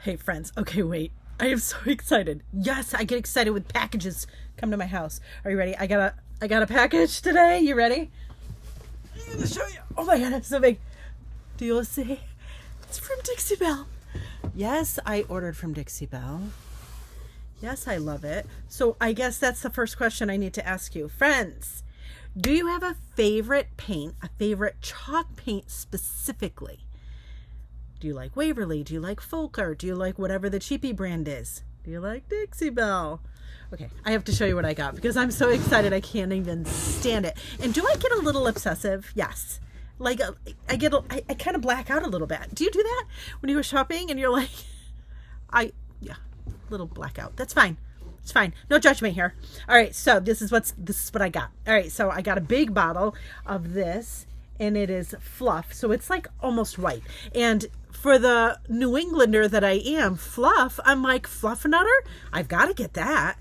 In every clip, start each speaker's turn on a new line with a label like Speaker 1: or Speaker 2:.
Speaker 1: Hey friends, okay, wait. I am so excited. Yes, I get excited with packages come to my house. Are you ready? I got a package today. You ready? I'm gonna show you. Oh my god, it's so big. Do you see? It's from Dixie Belle. Yes, I ordered from Dixie Belle. Yes, I love it. So I guess that's the first question I need to ask you. Friends, do you have a favorite paint, a favorite chalk paint specifically? Do you like Waverly? Do you like Folk Art? Do you like whatever the cheapy brand is? Do you like Dixie Belle? Okay, I have to show you what I got because I'm so excited I can't even stand it. And do I get a little obsessive? Yes. Like I kind of black out a little bit. Do you do that when you go shopping and you're like, little blackout. That's fine. It's fine. No judgment here. All right, so this is what I got. All right, so I got a big bottle of this, and it is fluff, so it's like almost white. And for the New Englander that I am, fluff, I'm like, fluffernutter? I've got to get that.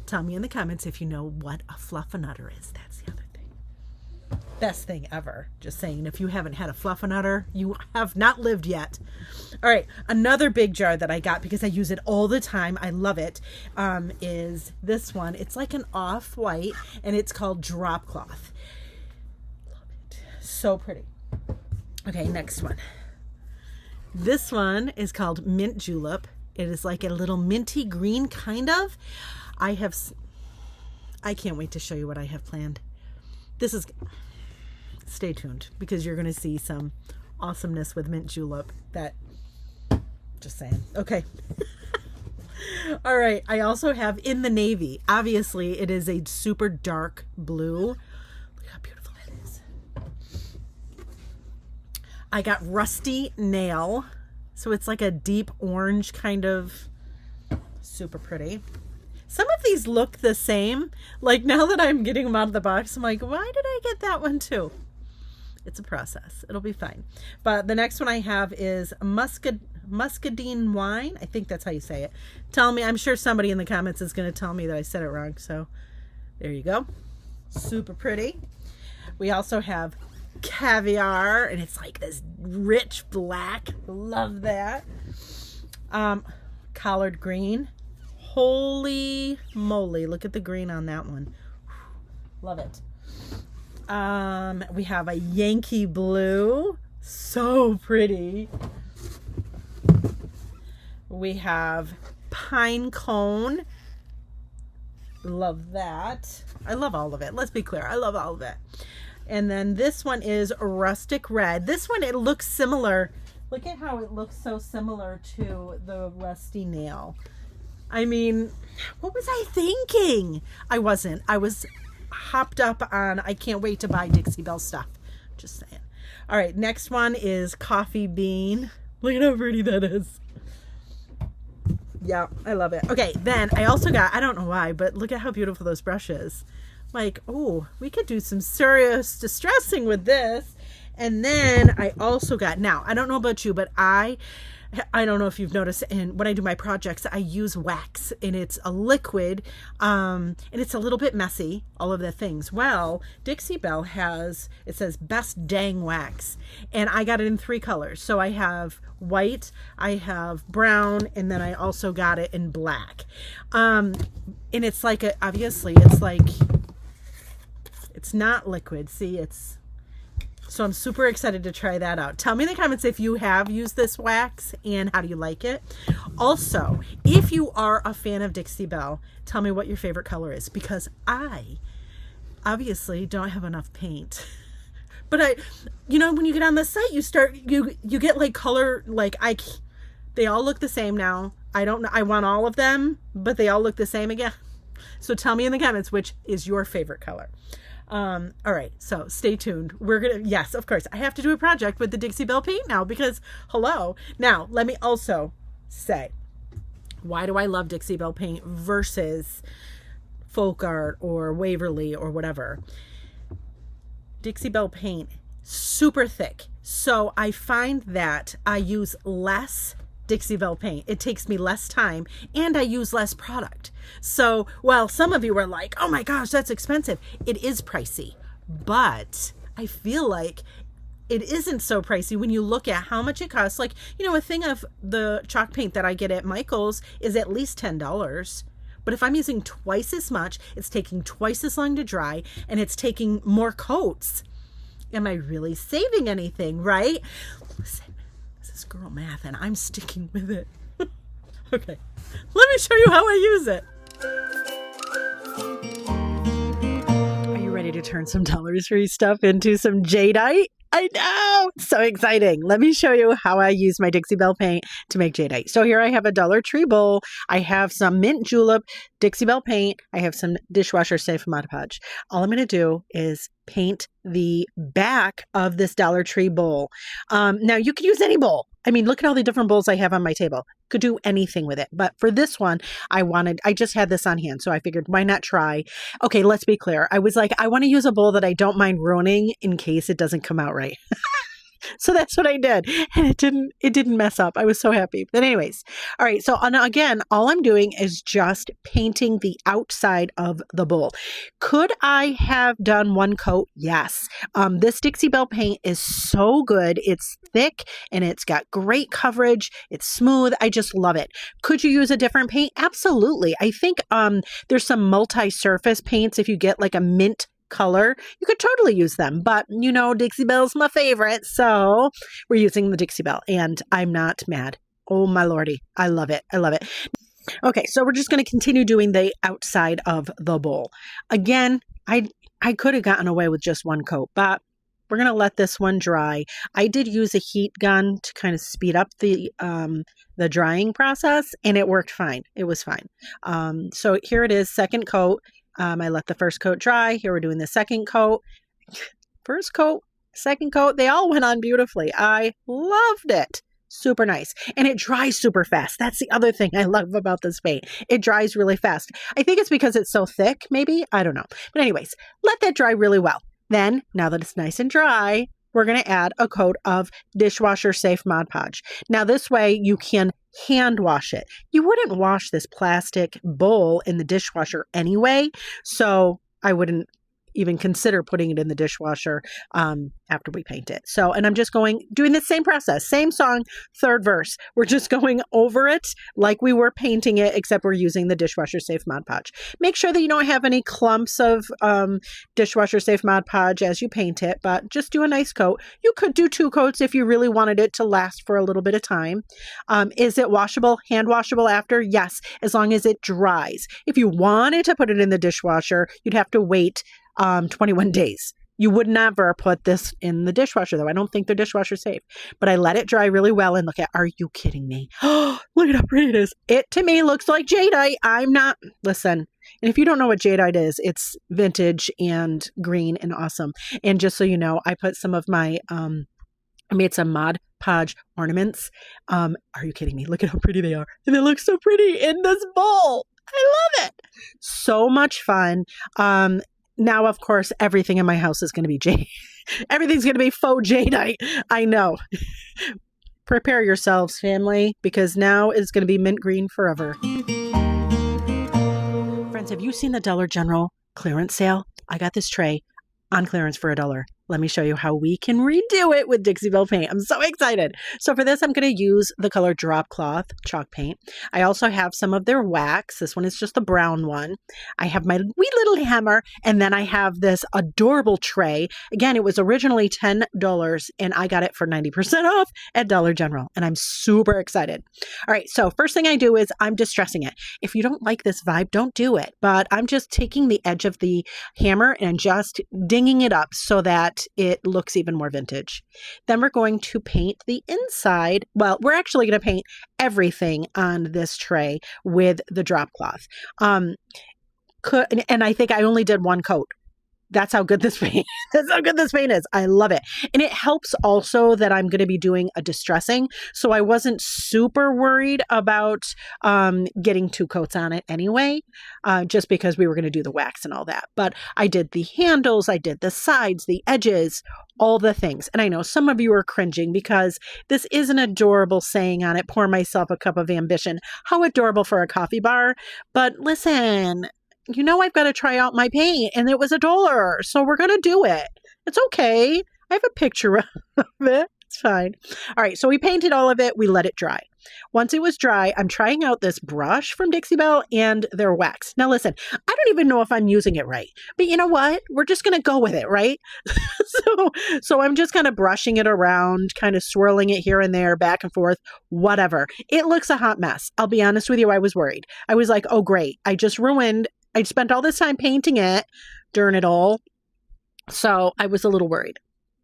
Speaker 1: Tell me in the comments if you know what a fluffernutter is. That's the other thing. Best thing ever. Just saying, if you haven't had a fluffernutter, you have not lived yet. All right, another big jar that I got because I use it all the time, I love it, is this one. It's like an off-white, and it's called Drop Cloth. Love it. So pretty. Okay, next one. This one is called Mint Julep. It is like a little minty green, kind of. I can't wait to show you what I have planned. Stay tuned because you're going to see some awesomeness with Mint Julep just saying. Okay. All right. I also have in the navy. Obviously, it is a super dark blue. Look how beautiful that is. I got Rusty Nail. So it's like a deep orange kind of, super pretty. Some of these look the same. Like now that I'm getting them out of the box, I'm like, why did I get that one too? It's a process. It'll be fine. But the next one I have is muscadine wine. I think that's how you say it. Tell me. I'm sure somebody in the comments is going to tell me that I said it wrong. So there you go. Super pretty. We also have Caviar, and it's like this rich black. Love that. Collard green. Holy moly. Look at the green on that one. Love it. We have a Yankee blue. So pretty. We have pine cone. Love that. I love all of it. Let's be clear. I love all of it. And then this one is rustic red. This one, it looks similar. Look at how it looks so similar to the rusty nail. I mean, what was I thinking? I wasn't. I was hopped up on, I can't wait to buy Dixie Belle stuff. Just saying. All right, next one is coffee bean. Look at how pretty that is. Yeah, I love it. Okay, then I also got, I don't know why, but look at how beautiful those brushes. Like, oh, we could do some serious distressing with this. And then I also got, now, I don't know about you, but I don't know if you've noticed, and when I do my projects, I use wax, and it's a liquid, and it's a little bit messy, all of the things. Well, Dixie Belle it says best dang wax, and I got it in 3 colors. So I have white, I have brown, and then I also got it in black. And it's like, obviously, it's like, it's not liquid. See, so I'm super excited to try that out. Tell me in the comments if you have used this wax and how do you like it. Also, if you are a fan of Dixie Belle, tell me what your favorite color is because I obviously don't have enough paint. But when you get on the site, you get like color, like they all look the same now. I don't know. I want all of them, but they all look the same again. So tell me in the comments which is your favorite color. All right, so stay tuned. Yes, of course, I have to do a project with the Dixie Belle paint now because, hello. Now, let me also say, why do I love Dixie Belle paint versus Folk Art or Waverly or whatever? Dixie Belle paint, super thick. So I find that I use less Dixie Belle paint. It takes me less time and I use less product. So while some of you are like, oh my gosh, that's expensive. It is pricey, but I feel like it isn't so pricey when you look at how much it costs. Like, you know, a thing of the chalk paint that I get at Michael's is at least $10. But if I'm using twice as much, it's taking twice as long to dry, and it's taking more coats. Am I really saving anything, right? Listen, this is girl math, and I'm sticking with it. Okay, let me show you how I use it. Are you ready to turn some Dollar Tree stuff into some Jadeite? I know, so exciting. Let me show you how I use my Dixie Belle paint to make Jadeite. So here I have a Dollar Tree bowl. I have some mint julep, Dixie Belle paint. I have some dishwasher safe Mod Podge. All I'm going to do is paint the back of this Dollar Tree bowl. Now you could use any bowl. I mean, look at all the different bowls I have on my table. Could do anything with it. But for this one, I just had this on hand. So I figured, why not try? Okay, let's be clear. I was like, I want to use a bowl that I don't mind ruining in case it doesn't come out right. So that's what I did. And it didn't mess up. I was so happy. But anyways, all right. So again, all I'm doing is just painting the outside of the bowl. Could I have done one coat? Yes. This Dixie Belle paint is so good. It's thick and it's got great coverage. It's smooth. I just love it. Could you use a different paint? Absolutely. I think there's some multi-surface paints. If you get like a mint color, you could totally use them, but you know, Dixie Belle's my favorite, so we're using the Dixie Belle, and I'm not mad. Oh my lordy, I love it. I love it. Okay, so we're just going to continue doing the outside of the bowl. Again, I could have gotten away with just one coat, but we're going to let this one dry. I did use a heat gun to kind of speed up the drying process, and it worked fine. It was fine. So here it is, second coat. I let the first coat dry. Here we're doing the second coat. First coat, second coat, they all went on beautifully. I loved it. Super nice. And it dries super fast. That's the other thing I love about this paint. It dries really fast. I think it's because it's so thick, maybe. I don't know. But anyways, let that dry really well. Then, now that it's nice and dry, we're going to add a coat of dishwasher safe Mod Podge. Now this way you can hand wash it. You wouldn't wash this plastic bowl in the dishwasher anyway, so I wouldn't even consider putting it in the dishwasher after we paint it. So, and I'm just doing the same process, same song, third verse. We're just going over it like we were painting it, except we're using the dishwasher safe Mod Podge. Make sure that you don't have any clumps of dishwasher safe Mod Podge as you paint it, but just do a nice coat. You could do 2 coats if you really wanted it to last for a little bit of time. Is it washable, hand washable after? Yes, as long as it dries. If you wanted to put it in the dishwasher, you'd have to wait 21 days. You would never put this in the dishwasher, though. I don't think they're dishwasher safe. But I let it dry really well, and are you kidding me? Oh, look at how pretty it is. It, to me, looks like Jadeite. I'm not, listen. And if you don't know what Jadeite is, it's vintage and green and awesome. And just so you know, I put some of my, I made some Mod Podge ornaments. Are you kidding me? Look at how pretty they are. And they look so pretty in this bowl. I love it. So much fun. Now, of course, everything in my house is going to be everything's going to be faux Jadeite. I know. Prepare yourselves, family, because now it's going to be mint green forever. Friends, have you seen the Dollar General clearance sale? I got this tray on clearance for $1. Let me show you how we can redo it with Dixie Belle paint. I'm so excited. So for this, I'm going to use the color Drop Cloth chalk paint. I also have some of their wax. This one is just the brown one. I have my wee little hammer, and then I have this adorable tray. Again, it was originally $10, and I got it for 90% off at Dollar General, and I'm super excited. All right, so first thing I do is I'm distressing it. If you don't like this vibe, don't do it, but I'm just taking the edge of the hammer and just dinging it up so that it looks even more vintage. Then we're going to paint the inside. Well, we're actually going to paint everything on this tray with the drop cloth. And I think I only did 1 coat. That's how good this paint. That's how good this paint is. I love it. And it helps also that I'm going to be doing a distressing. So I wasn't super worried about getting 2 coats on it anyway, just because we were going to do the wax and all that. But I did the handles, I did the sides, the edges, all the things. And I know some of you are cringing because this is an adorable saying on it, pour myself a cup of ambition. How adorable for a coffee bar. But listen, you know, I've got to try out my paint, and it was $1, so we're going to do it. It's okay. I have a picture of it. It's fine. All right, so we painted all of it. We let it dry. Once it was dry, I'm trying out this brush from Dixie Belle and their wax. Now listen, I don't even know if I'm using it right, but you know what? We're just going to go with it, right? so I'm just kind of brushing it around, kind of swirling it here and there, back and forth, whatever. It looks a hot mess. I'll be honest with you, I was worried. I was like, oh great, I spent all this time painting it, darn it all. So I was a little worried,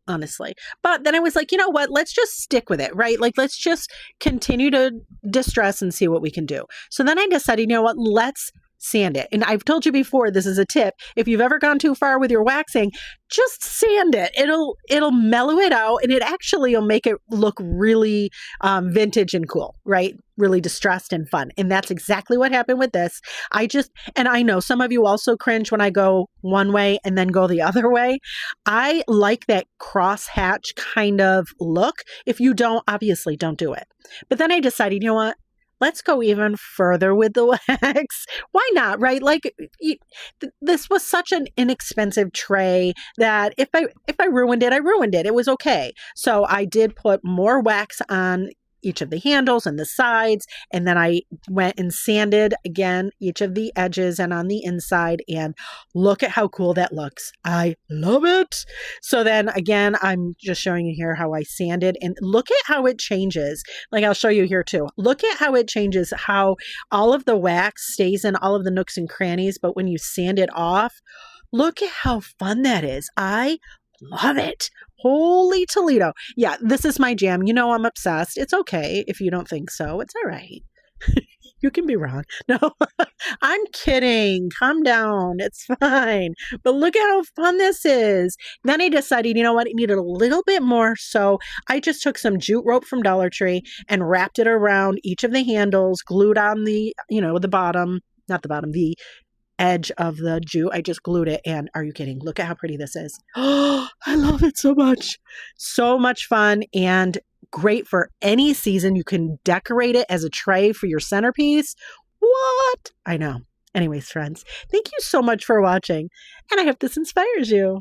Speaker 1: honestly. But then I was like, you know what? Let's just stick with it, right? Like, let's just continue to distress and see what we can do. So then I decided, you know what? Let's sand it. And I've told you before, this is a tip. If you've ever gone too far with your waxing, just sand it. It'll mellow it out, and it actually will make it look really vintage and cool, right? Really distressed and fun. And that's exactly what happened with this. And I know some of you also cringe when I go one way and then go the other way. I like that cross-hatch kind of look. If you don't, obviously don't do it. But then I decided, you know what? Let's go even further with the wax. Why not, right? Like, this was such an inexpensive tray that if I ruined it, I ruined it. It was okay. So I did put more wax on each of the handles and the sides, and then I went and sanded again each of the edges and on the inside, and look at how cool that looks. I love it. So then again, I'm just showing you here how I sanded, and look at how it changes. Like, I'll show you here too. Look at how it changes, how all of the wax stays in all of the nooks and crannies, but when you sand it off, look at how fun that is. I love it. Holy Toledo. Yeah, this is my jam. You know I'm obsessed. It's okay if you don't think so. It's all right. You can be wrong. No, I'm kidding. Calm down. It's fine. But look at how fun this is. Then I decided, you know what? It needed a little bit more. So I just took some jute rope from Dollar Tree and wrapped it around each of the handles, glued on the bottom, not the bottom, the edge of the jute. I just glued it, and are you kidding? Look at how pretty this is. Oh, I love it so much. So much fun and great for any season. You can decorate it as a tray for your centerpiece. What? I know. Anyways, friends, thank you so much for watching, and I hope this inspires you.